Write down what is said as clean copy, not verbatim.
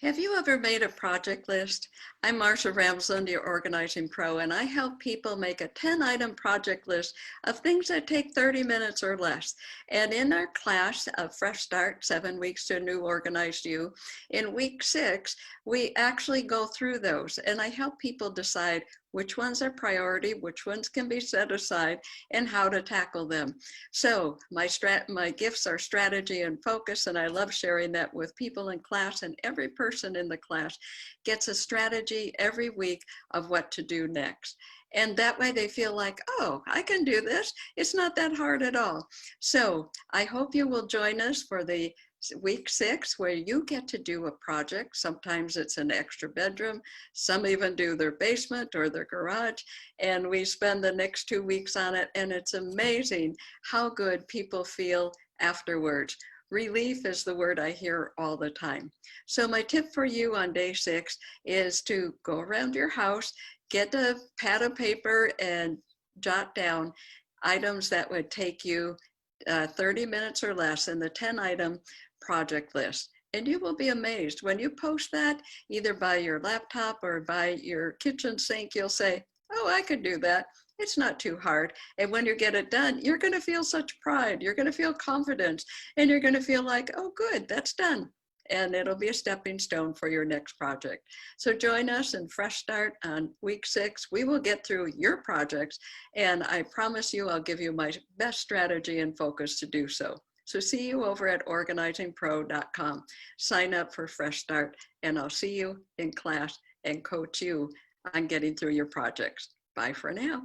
Have you ever made a project list? I'm Marcia Ramsland, your organizing pro, and I help people make a 10-item project list of things that take 30 minutes or less. And in our class of Fresh Start, 7 weeks to a new organized you, in week 6, we actually go through those and I help people decide which ones are priority, which ones can be set aside, and how to tackle them. So my gifts are strategy and focus, and I love sharing that with people in class, and every person in the class gets a strategy every week of what to do next. And that way they feel like, oh, I can do this. It's not that hard at all. So I hope you will join us for the week 6, where you get to do a project. Sometimes it's an extra bedroom. Some even do their basement or their garage. And we spend the next 2 weeks on it. And it's amazing how good people feel afterwards. Relief is the word I hear all the time. So my tip for you on day 6 is to go around your house, get a pad of paper and jot down items that would take you 30 minutes or less in the 10-item project list. And you will be amazed when you post that either by your laptop or by your kitchen sink. You'll say, oh, I could do that. It's not too hard. And when you get it done, you're going to feel such pride. You're going to feel confidence, and you're going to feel like, oh, good, that's done. And it'll be a stepping stone for your next project. So join us in Fresh Start on week 6. We will get through your projects, and I promise you I'll give you my best strategy and focus to do so. So see you over at organizingpro.com. Sign up for Fresh Start, and I'll see you in class and coach you on getting through your projects. Bye for now.